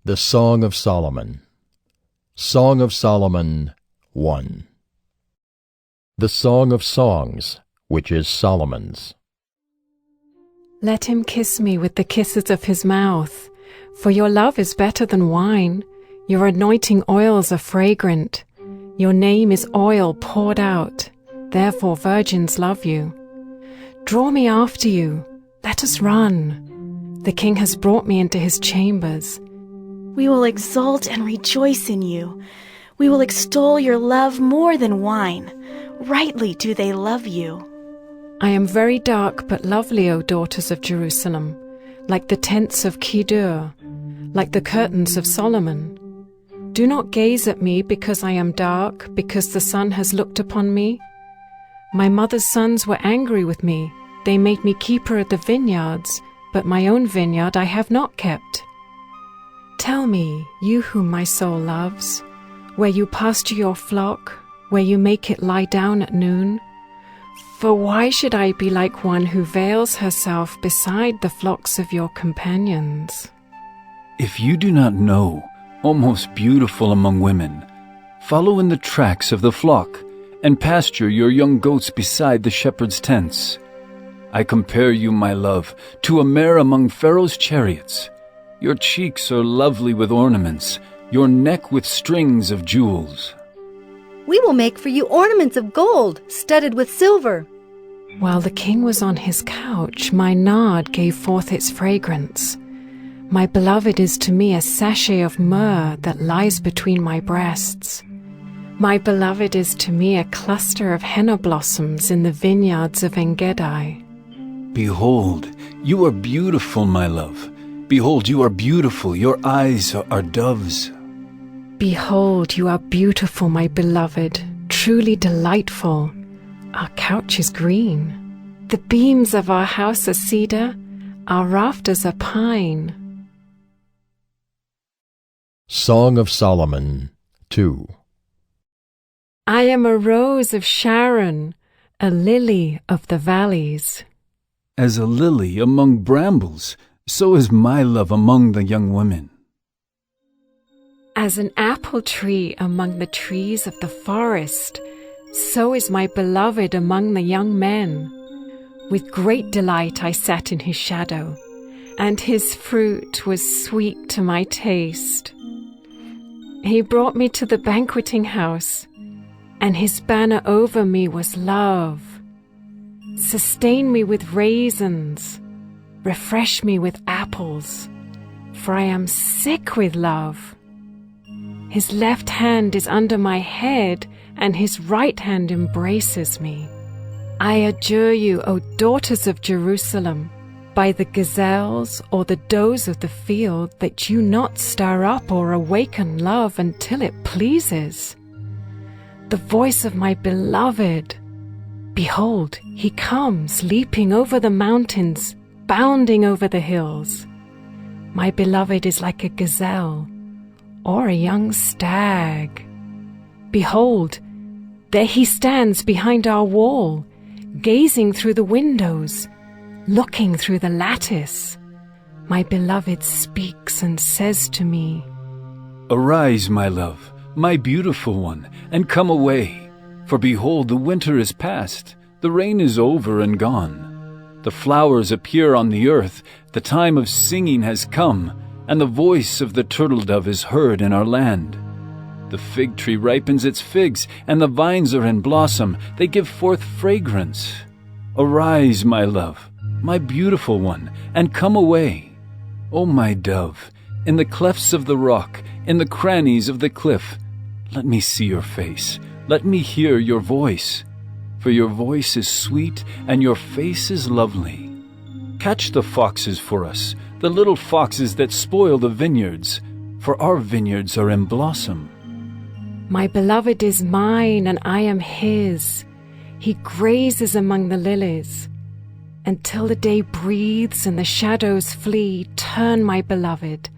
The Song of Solomon. Song of Solomon 1. The Song of Songs, which is Solomon's. Let him kiss me with the kisses of his mouth, for your love is better than wine. Your anointing oils are fragrant. Your name is oil poured out. Therefore virgins love you. Draw me after you. Let us run. The king has brought me into his chambers. We will exult and rejoice in you. We will extol your love more than wine. Rightly do they love you. I am very dark but lovely, O daughters of Jerusalem, like the tents of Kedar, like the curtains of Solomon. Do not gaze at me because I am dark, because the sun has looked upon me. My mother's sons were angry with me. They made me keeper of the vineyards, but my own vineyard I have not kept. Tell me, you whom my soul loves, where you pasture your flock, where you make it lie down at noon. For why should I be like one who veils herself beside the flocks of your companions? If you do not know, O most beautiful among women, follow in the tracks of the flock, and pasture your young goats beside the shepherd's tents. I compare you, my love, to a mare among Pharaoh's chariots. Your cheeks are lovely with ornaments, your neck with strings of jewels. We will make for you ornaments of gold, studded with silver. While the king was on his couch, my nard gave forth its fragrance. My beloved is to me a sachet of myrrh that lies between my breasts. My beloved is to me a cluster of henna blossoms in the vineyards of En-gedi. Behold, you are beautiful, my love. Behold, you are beautiful, your eyes are doves. Behold, you are beautiful, my beloved, truly delightful. Our couch is green. The beams of our house are cedar, our rafters are pine. Song of Solomon 2. I am a rose of Sharon, a lily of the valleys. As a lily among brambles, so is my love among the young women. As an apple tree among the trees of the forest, so is my beloved among the young men. With great delight I sat in his shadow, and his fruit was sweet to my taste. He brought me to the banqueting house, and his banner over me was love. Sustain me with raisins, refresh me with apples, for I am sick with love. His left hand is under my head, and his right hand embraces me. I adjure you, O daughters of Jerusalem, by the gazelles or the does of the field, that you not stir up or awaken love until it pleases. The voice of my beloved, behold, he comes, leaping over the mountains, bounding over the hills. My beloved is like a gazelle, or a young stag. Behold, there he stands behind our wall, gazing through the windows, looking through the lattice. My beloved speaks and says to me, Arise, my love, my beautiful one, and come away. For behold, the winter is past, the rain is over and gone. The flowers appear on the earth, the time of singing has come, and the voice of the turtle-dove is heard in our land. The fig tree ripens its figs, and the vines are in blossom. They give forth fragrance. Arise, my love, my beautiful one, and come away. O my dove, in the clefts of the rock, in the crannies of the cliff, let me see your face, let me hear your voice. For your voice is sweet, and your face is lovely. Catch the foxes for us, the little foxes that spoil the vineyards, for our vineyards are in blossom. My beloved is mine, and I am his. He grazes among the lilies. Until the day breathes and the shadows flee, turn, my beloved.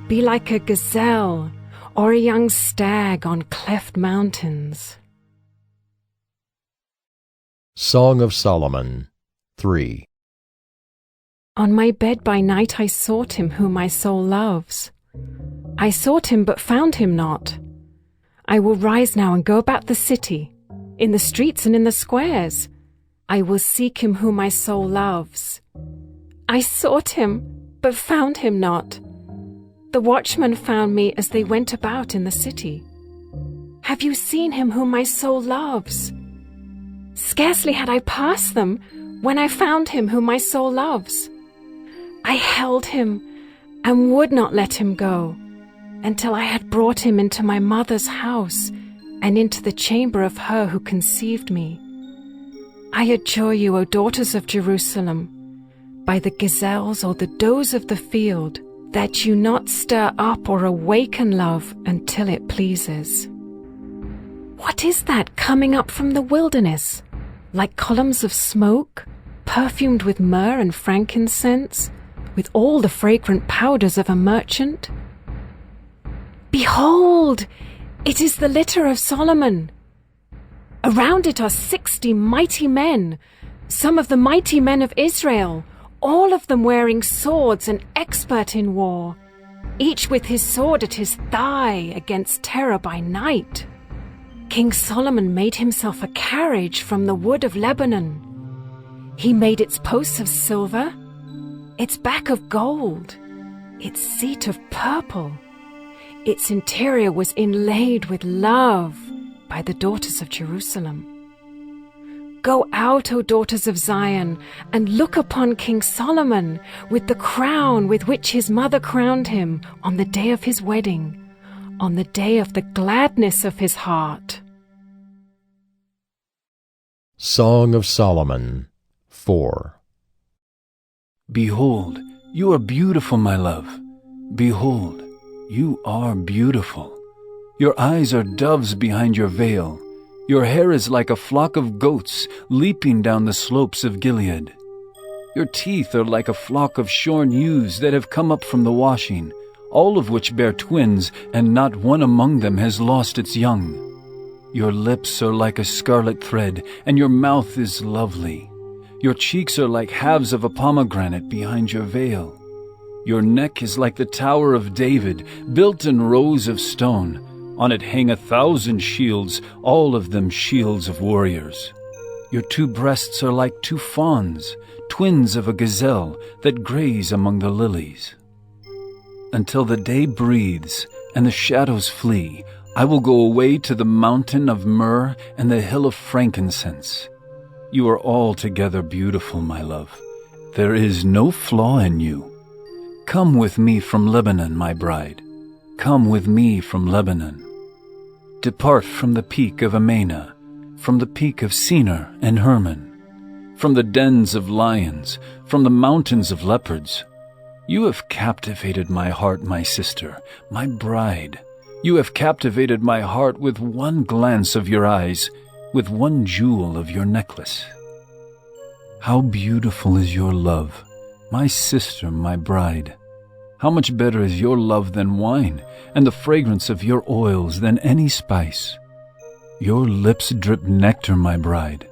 Be like a gazelle or a young stag on cleft mountains. Song of Solomon 3. On my bed by night I sought him whom my soul loves. I sought him but found him not. I will rise now and go about the city, in the streets and in the squares. I will seek him whom my soul loves. I sought him but found him not. The watchmen found me as they went about in the city. Have you seen him whom my soul loves? Scarcely had I passed them when I found him whom my soul loves. I held him and would not let him go until I had brought him into my mother's house and into the chamber of her who conceived me. I adjure you, O daughters of Jerusalem, by the gazelles or the does of the field, that you not stir up or awaken love until it pleases. What is that coming up from the wilderness, like columns of smoke, perfumed with myrrh and frankincense, with all the fragrant powders of a merchant? Behold, it is the litter of Solomon. Around it are 60 mighty men, some of the mighty men of Israel, all of them wearing swords and expert in war, each with his sword at his thigh against terror by night. King Solomon made himself a carriage from the wood of Lebanon. He made its posts of silver, its back of gold, its seat of purple. Its interior was inlaid with love by the daughters of Jerusalem. Go out, O daughters of Zion, and look upon King Solomon with the crown with which his mother crowned him on the day of his wedding, on the day of the gladness of his heart. Song of Solomon 4. Behold, you are beautiful, my love. Behold, you are beautiful. Your eyes are doves behind your veil. Your hair is like a flock of goats leaping down the slopes of Gilead. Your teeth are like a flock of shorn ewes that have come up from the washing, all of which bear twins, and not one among them has lost its young. Your lips are like a scarlet thread, and your mouth is lovely. Your cheeks are like halves of a pomegranate behind your veil. Your neck is like the Tower of David, built in rows of stone. On it hang 1,000 shields, all of them shields of warriors. Your 2 breasts are like 2 fawns, twins of a gazelle that graze among the lilies. Until the day breathes and the shadows flee, I will go away to the mountain of myrrh and the hill of frankincense. You are altogether beautiful, my love. There is no flaw in you. Come with me from Lebanon, my bride. Come with me from Lebanon. Depart from the peak of Amana, from the peak of Senir and Hermon, from the dens of lions, from the mountains of leopards. You have captivated my heart, my sister, my bride. You have captivated my heart with one glance of your eyes, with one jewel of your necklace. How beautiful is your love, my sister, my bride. How much better is your love than wine, and the fragrance of your oils than any spice. Your lips drip nectar, my bride.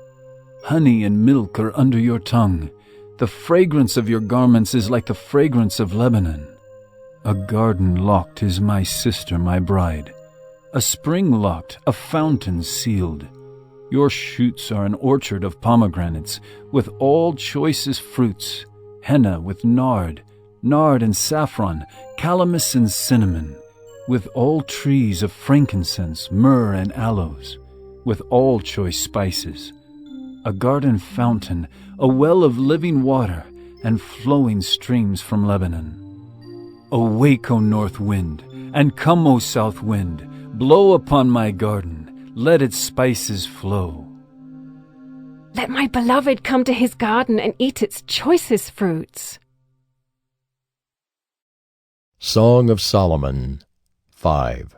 Honey and milk are under your tongue. The fragrance of your garments is like the fragrance of Lebanon. A garden locked is my sister, my bride. A spring locked, a fountain sealed. Your shoots are an orchard of pomegranates, with all choicest fruits, henna with nard and saffron, calamus and cinnamon, with all trees of frankincense, myrrh and aloes, with all choice spices. A garden fountain, a well of living water, and flowing streams from Lebanon. Awake, O north wind, and come, O south wind, blow upon my garden, let its spices flow. Let my beloved come to his garden and eat its choicest fruits. Song of Solomon 5.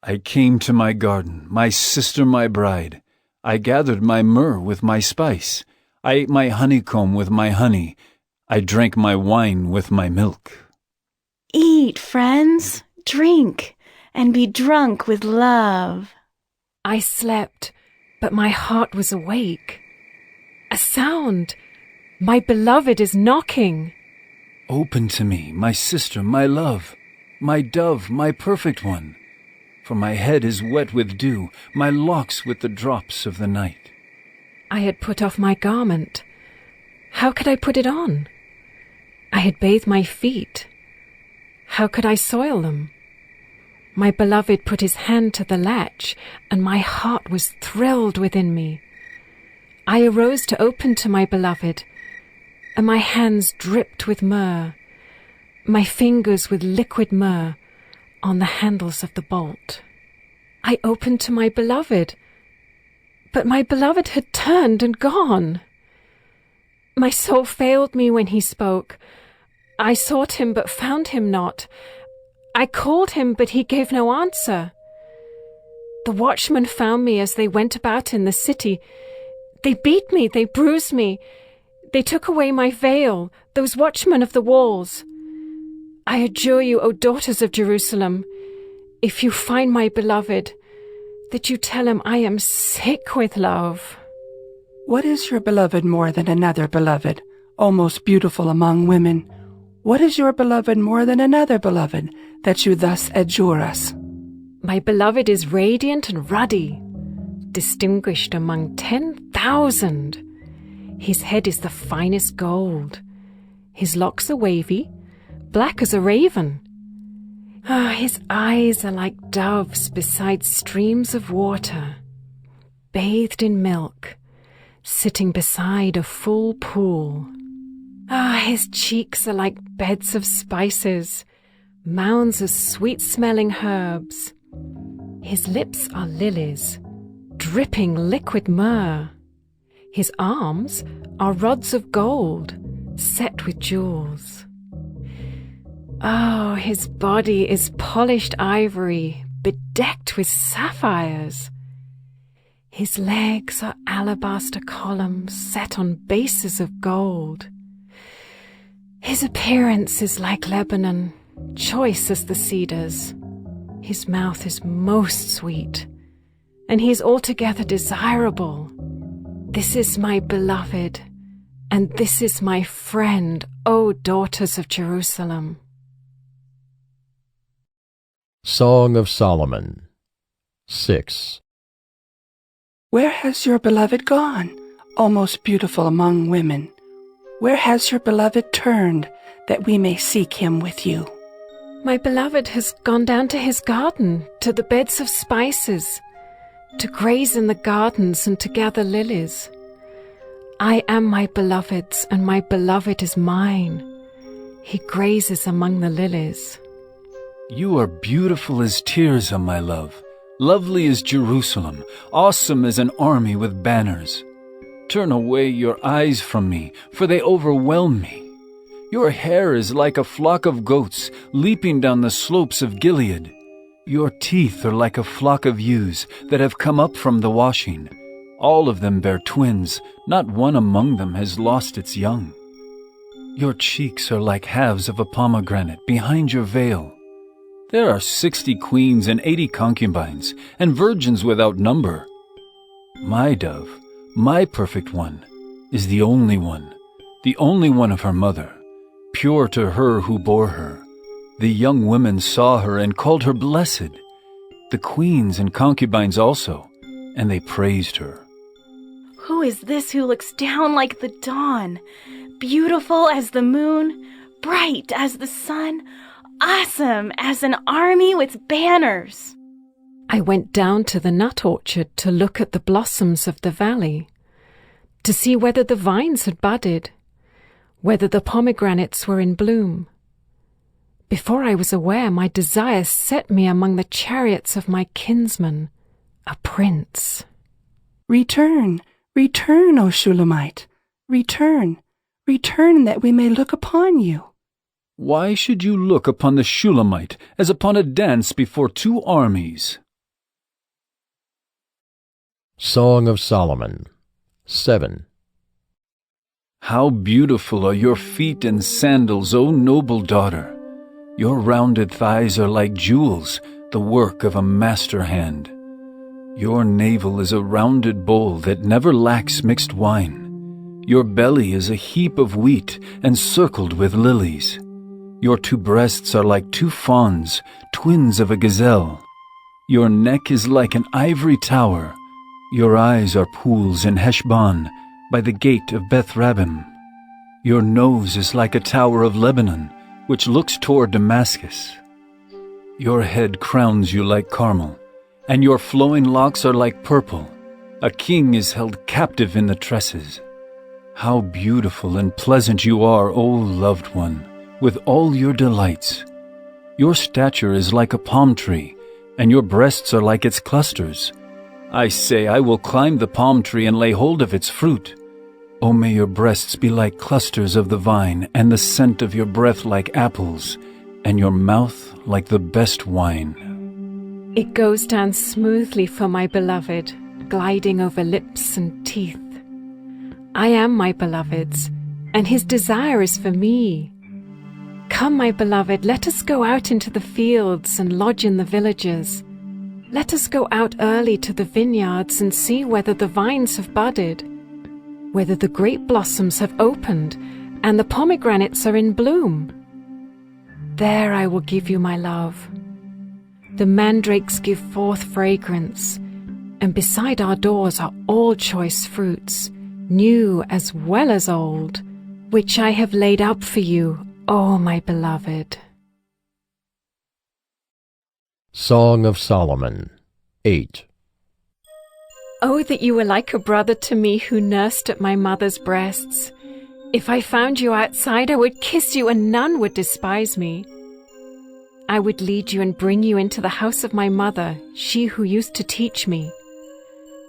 I came to my garden, my sister, my bride. I gathered my myrrh with my spice. I ate my honeycomb with my honey. I drank my wine with my milk. Eat, friends, drink, and be drunk with love. I slept, but my heart was awake. A sound! My beloved is knocking. Open to me, my sister, my love. my dove, my perfect one. For my head is wet with dew, my locks with the drops of the night. I had put off my garment. How could I put it on? I had bathed my feet. How could I soil them? My beloved put his hand to the latch, and my heart was thrilled within me. I arose to open to my beloved, and my hands dripped with myrrh, my fingers with liquid myrrh on the handles of the bolt. I opened to my beloved, but my beloved had turned and gone. My soul failed me when he spoke. I sought him but found him not. I called him, but he gave no answer. The watchmen found me as they went about in the city. They beat me, they bruised me. They took away my veil, those watchmen of the walls. I adjure you, O daughters of Jerusalem, if you find my beloved, that you tell him I am sick with love. What is your beloved more than another beloved, O most beautiful among women? What is your beloved more than another beloved, that you thus adjure us? My beloved is radiant and ruddy, distinguished among 10,000. His head is the finest gold. His locks are wavy, black as a raven. His eyes are like doves beside streams of water, bathed in milk, sitting beside a full pool. His cheeks are like beds of spices, mounds of sweet-smelling herbs. His lips are lilies, dripping liquid myrrh. His arms are rods of gold, set with jewels. His body is polished ivory, bedecked with sapphires. His legs are alabaster columns set on bases of gold. His appearance is like Lebanon, choice as the cedars. His mouth is most sweet, and he is altogether desirable. This is my beloved, and this is my friend, O daughters of Jerusalem. Song of Solomon 6. Where has your beloved gone, O most beautiful among women? Where has your beloved turned, that we may seek him with you? My beloved has gone down to his garden, to the beds of spices, to graze in the gardens and to gather lilies. I am my beloved's, and my beloved is mine. He grazes among the lilies. You are beautiful as Tirzah, my love, lovely as Jerusalem, awesome as an army with banners. Turn away your eyes from me, for they overwhelm me. Your hair is like a flock of goats leaping down the slopes of Gilead. Your teeth are like a flock of ewes that have come up from the washing. All of them bear twins, not one among them has lost its young. Your cheeks are like halves of a pomegranate behind your veil. There are 60 queens and 80 concubines, and virgins without number. My dove, my perfect one, is the only one of her mother, pure to her who bore her. The young women saw her and called her blessed, the queens and concubines also, and they praised her. Who is this who looks down like the dawn, beautiful as the moon, bright as the sun, awesome as an army with banners? I went down to the nut orchard to look at the blossoms of the valley, to see whether the vines had budded, whether the pomegranates were in bloom. Before I was aware, my desire set me among the chariots of my kinsman, a prince. Return, return, O Shulamite, return, return that we may look upon you. Why should you look upon the Shulamite as upon a dance before two armies? Song of Solomon 7. How beautiful are your feet and sandals, O noble daughter! Your rounded thighs are like jewels, the work of a master hand. Your navel is a rounded bowl that never lacks mixed wine. Your belly is a heap of wheat encircled with lilies. Your two breasts are like two fawns, twins of a gazelle. Your neck is like an ivory tower. Your eyes are pools in Heshbon, by the gate of Beth-rabbim. Your nose is like a tower of Lebanon, which looks toward Damascus. Your head crowns you like Carmel, and your flowing locks are like purple. A king is held captive in the tresses. How beautiful and pleasant you are, O loved one, with all your delights. Your stature is like a palm tree, and your breasts are like its clusters. I say, I will climb the palm tree and lay hold of its fruit. O may your breasts be like clusters of the vine, and the scent of your breath like apples, and your mouth like the best wine. It goes down smoothly for my beloved, gliding over lips and teeth. I am my beloved's, and his desire is for me. Come, my beloved, let us go out into the fields and lodge in the villages. Let us go out early to the vineyards and see whether the vines have budded, whether the grape blossoms have opened, and the pomegranates are in bloom. There I will give you my love. The mandrakes give forth fragrance, and beside our doors are all choice fruits, new as well as old, which I have laid up for you, O my beloved. Song of Solomon 8. Oh, that you were like a brother to me who nursed at my mother's breasts. If I found you outside, I would kiss you and none would despise me. I would lead you and bring you into the house of my mother, she who used to teach me.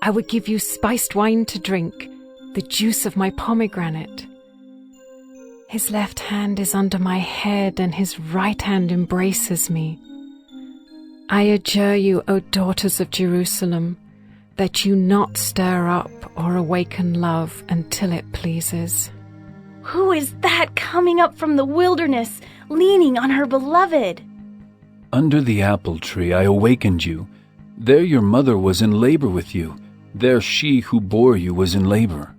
I would give you spiced wine to drink, the juice of my pomegranate. His left hand is under my head and his right hand embraces me. I adjure you, O daughters of Jerusalem, that you not stir up or awaken love until it pleases. Who is that coming up from the wilderness, leaning on her beloved? Under the apple tree I awakened you. There your mother was in labor with you. There she who bore you was in labor.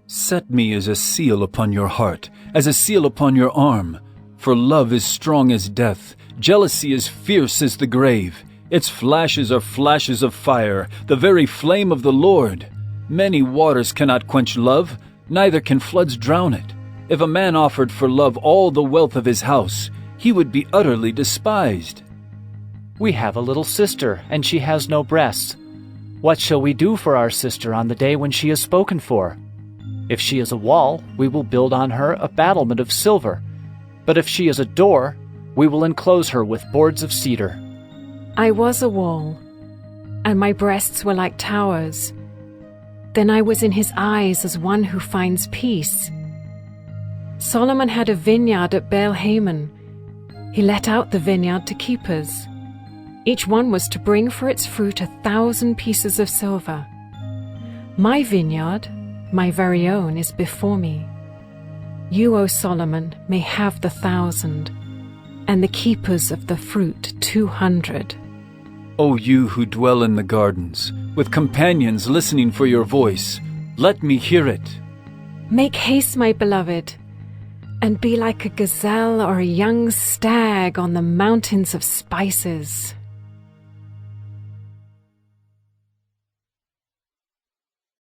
Set me as a seal upon your heart, as a seal upon your arm. For love is strong as death, jealousy is fierce as the grave. Its flashes are flashes of fire, the very flame of the Lord. Many waters cannot quench love, neither can floods drown it. If a man offered for love all the wealth of his house, he would be utterly despised. We have a little sister, and she has no breasts. What shall we do for our sister on the day when she is spoken for? If she is a wall, we will build on her a battlement of silver. But if she is a door, we will enclose her with boards of cedar. I was a wall, and my breasts were like towers. Then I was in his eyes as one who finds peace. Solomon had a vineyard at Baal-Hamon. He let out the vineyard to keepers. Each one was to bring for its fruit 1,000 pieces of silver. My vineyard, my very own, is before me. You, O Solomon, may have the 1,000, and the keepers of the fruit 200. O you who dwell in the gardens, with companions listening for your voice, let me hear it. Make haste, my beloved, and be like a gazelle or a young stag on the mountains of spices.